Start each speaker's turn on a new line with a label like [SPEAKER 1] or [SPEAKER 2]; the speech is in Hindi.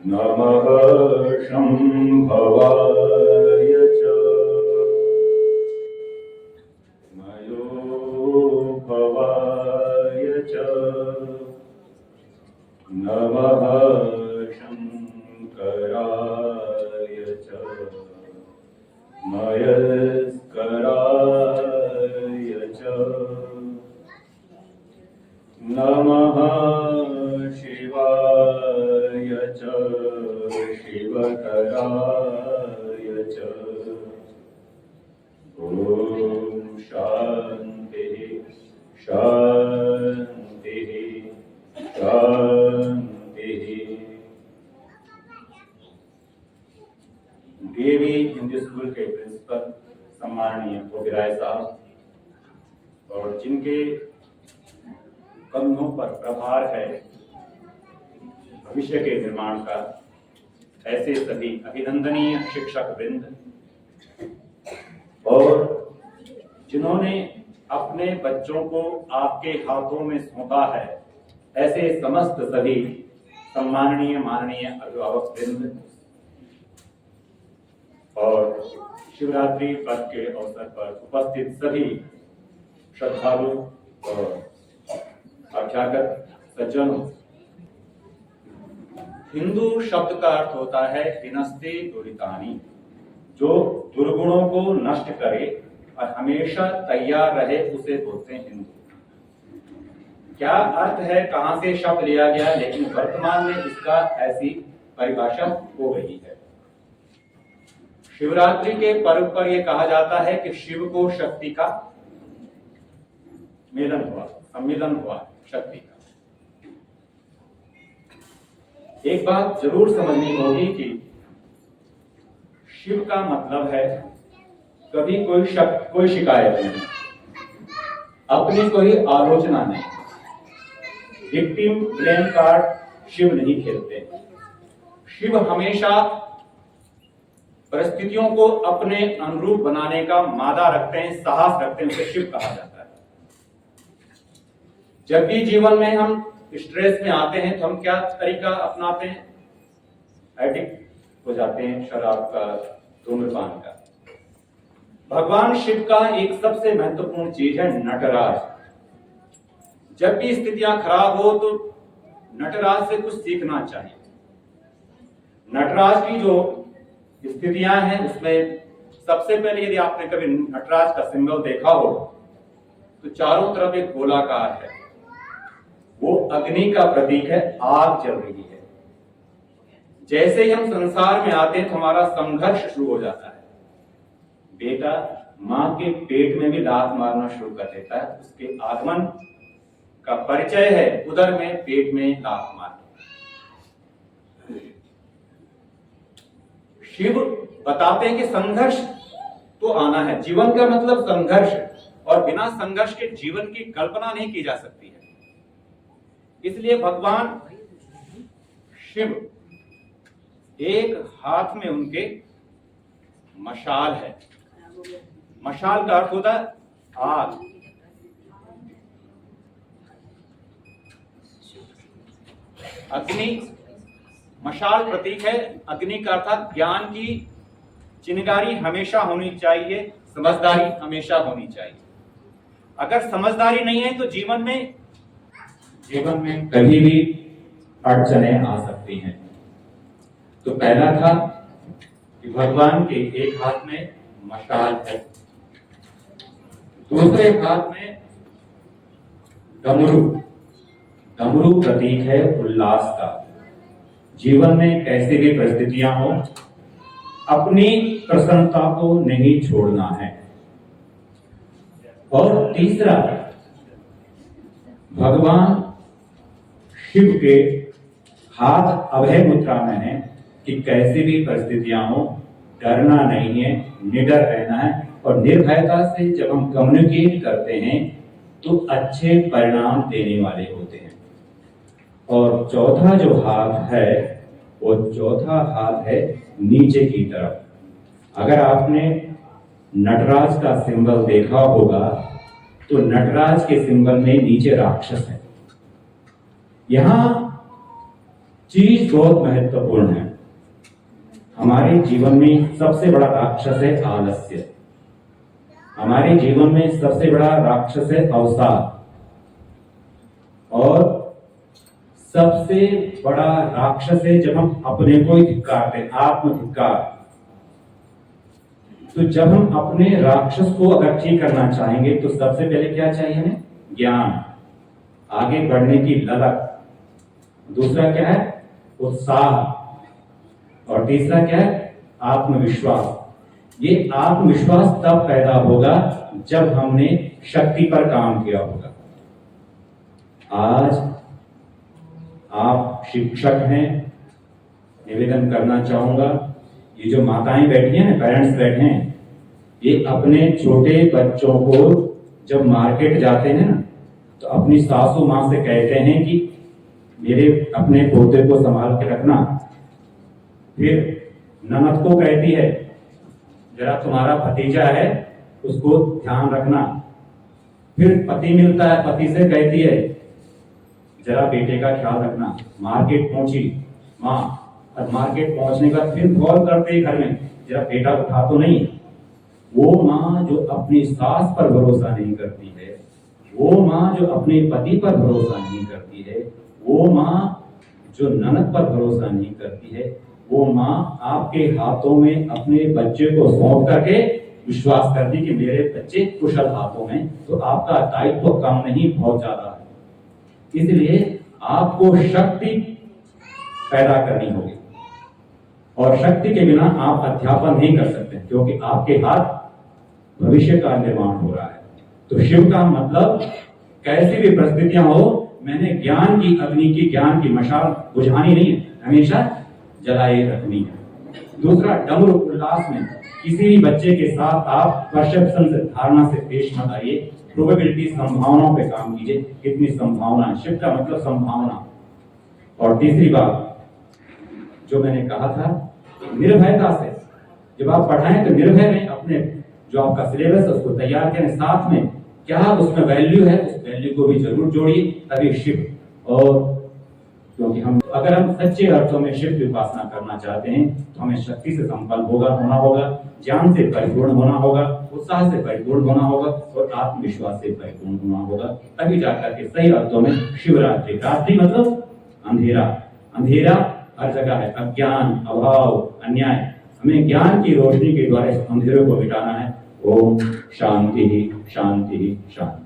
[SPEAKER 1] नमः शंभवाय च मयोभवाय च नमः शंकराय च मयस्कराय च नमः शिवाय च शिवतराय च ॐ शान्तिः शान्तिः शान्तिः। देवी हिंदी स्कूल के प्रिंसिपल सम्माननीय ओबेरॉय साहब और जिनके कंधों पर प्रभार है भविष्य के निर्माण का, ऐसे सभी अभिनंदनीय शिक्षक वृंद और जिन्होंने अपने बच्चों को आपके हाथों में सौंपा है, ऐसे समस्त सभी सम्माननीय माननीय अभिभावक वृंद और शिवरात्रि पर्व के अवसर पर उपस्थित सभी श्रद्धालु और अभ्यागत सज्जनों। हिंदू शब्द का अर्थ होता है विनस्ते दुरितानि, जो दुर्गुणों को नष्ट करे और हमेशा तैयार रहे, उसे बोलते हैं हिंदू। क्या अर्थ है, कहां से शब्द लिया गया, लेकिन वर्तमान में इसका ऐसी परिभाषा हो गई है। शिवरात्रि के पर्व पर यह कहा जाता है कि शिव को शक्ति का मिलन हुआ, सम्मिलन हुआ शक्ति का। एक बात जरूर समझनी होगी कि शिव का मतलब है कभी कोई शिकायत नहीं, अपनी कोई आलोचना नहीं, विक्टिम ब्लेम कार्ड शिव नहीं खेलते। शिव हमेशा परिस्थितियों को अपने अनुरूप बनाने का मादा रखते हैं, साहस रखते हैं, उसे शिव कहा जाता है। जब भी जीवन में हम स्ट्रेस में आते हैं तो हम क्या तरीका अपनाते हैं? एडिक्ट हो जाते हैं शराब का, धूम्रपान का। भगवान शिव का एक सबसे महत्वपूर्ण चीज है नटराज। जब भी स्थितियां खराब हो तो नटराज से कुछ सीखना चाहिए। नटराज की जो स्थितियां हैं उसमें सबसे पहले यदि आपने कभी नटराज का सिंबल देखा हो तो चारों तरफ एक गोलाकार है, वो अग्नि का प्रतीक है, आग जल रही है। जैसे ही हम संसार में आते हैं तो हमारा संघर्ष शुरू हो जाता है। बेटा मां के पेट में भी लात मारना शुरू कर देता है, उसके आगमन का परिचय है उदर में, पेट में लात मारना। शिव बताते हैं कि संघर्ष तो आना है, जीवन का मतलब संघर्ष, और बिना संघर्ष के जीवन की कल्पना नहीं की जा सकती है। इसलिए भगवान शिव, एक हाथ में उनके मशाल है। मशाल का अर्थ होता है आग। अग्नि, मशाल प्रतीक है अग्नि का, अर्थात ज्ञान की चिंगारी हमेशा होनी चाहिए, समझदारी हमेशा होनी चाहिए। अगर समझदारी नहीं है तो जीवन में कभी भी अड़चनें आ सकती हैं। तो पहला था कि भगवान के एक हाथ में मशाल है, दूसरे हाथ में डमरू। डमरू प्रतीक है उल्लास का। जीवन में कैसी भी परिस्थितियां हो, अपनी प्रसन्नता को नहीं छोड़ना है। और तीसरा, भगवान शिव के हाथ अभय मुद्रा में है कि कैसी भी परिस्थितियां हो, डरना नहीं है, निडर रहना है। और निर्भयता से जब हम कम्युनिकेट करते हैं तो अच्छे परिणाम देने वाले होते हैं। और चौथा जो हाथ है, वो चौथा हाथ है नीचे की तरफ। अगर आपने नटराज का सिंबल देखा होगा तो नटराज के सिंबल में नीचे राक्षस है। यहां चीज बहुत महत्वपूर्ण है। हमारे जीवन में सबसे बड़ा राक्षस है आलस्य। हमारे जीवन में सबसे बड़ा राक्षस है अवसाद, और सबसे बड़ा राक्षस है जब हम अपने को ही धिक्कारते हैं, आत्मधिक्कार। तो जब हम अपने राक्षस को अगर ठीक करना चाहेंगे तो सबसे पहले क्या चाहिए हमें? ज्ञान, आगे बढ़ने की ललक। दूसरा क्या है? उत्साह। और तीसरा क्या है? आत्मविश्वास। ये आत्मविश्वास तब पैदा होगा जब हमने शक्ति पर काम किया होगा। आज आप शिक्षक हैं, निवेदन करना चाहूंगा, ये जो माताएं बैठी हैं, पेरेंट्स बैठे हैं, ये अपने छोटे बच्चों को जब मार्केट जाते हैं ना, तो अपनी सासू माँ से कहते हैं कि मेरे अपने पोते को संभाल के रखना। फिर ननद को कहती है जरा तुम्हारा भतीजा है उसको ध्यान रखना। फिर पति मिलता है, पति से कहती है जरा बेटे का ख्याल रखना। मार्केट पहुंची माँ, और मार्केट पहुंचने का फिर कॉल करते घर में, जरा बेटा उठा तो नहीं। वो माँ जो अपनी सास पर भरोसा नहीं करती है, वो माँ जो अपने पति पर भरोसा नहीं करती है, वो माँ जो ननद पर भरोसा नहीं करती है, वो माँ आपके हाथों में अपने बच्चे को सौंप करके विश्वास करती कि मेरे बच्चे कुशल हाथों में, तो आपका दायित्व कम नहीं, बहुत ज्यादा है। इसलिए आपको शक्ति पैदा करनी होगी, और शक्ति के बिना आप अध्यापन नहीं कर सकते, क्योंकि आपके हाथ भविष्य का निर्माण हो रहा है। तो शिव का मतलब कैसी भी परिस्थितियां हो, मैंने ज्ञान की अग्नि की, ज्ञान की मशाल बुझानी नहीं है, हमेशा जलाए रखनी है। दूसरा, डमरू उल्लास में किसी भी बच्चे के साथ आप परसेप्शन से, धारणा से पेश मत आइए, प्रोबेबिलिटी, संभावनाओं पे काम कीजिए, कितनी संभावना। शिव का मतलब संभावना। और तीसरी बात जो मैंने कहा था, निर्भयता से जब आप पढ़ाएं तो निर्भय रहें, अपने जो आपका सिलेबस है उसको तैयार करें, साथ में क्या उसमें वैल्यू है उस वैल्यू को भी जरूर जोड़िए, तभी शिव। और क्योंकि अगर हम सच्चे अर्थों में शिव की उपासना करना चाहते हैं तो हमें शक्ति से संपन्न होना होगा, ज्ञान से परिपूर्ण होना होगा, उत्साह से परिपूर्ण होना होगा, और आत्मविश्वास से परिपूर्ण होना होगा, तभी जाकर के सही अर्थों में शिवरात्रि। रात्रि मतलब अंधेरा। अंधेरा हर जगह है, अज्ञान, अभाव, अन्याय। हमें ज्ञान की रोशनी के द्वारा अंधेरे को मिटाना है। ओम शांति शांति शांति।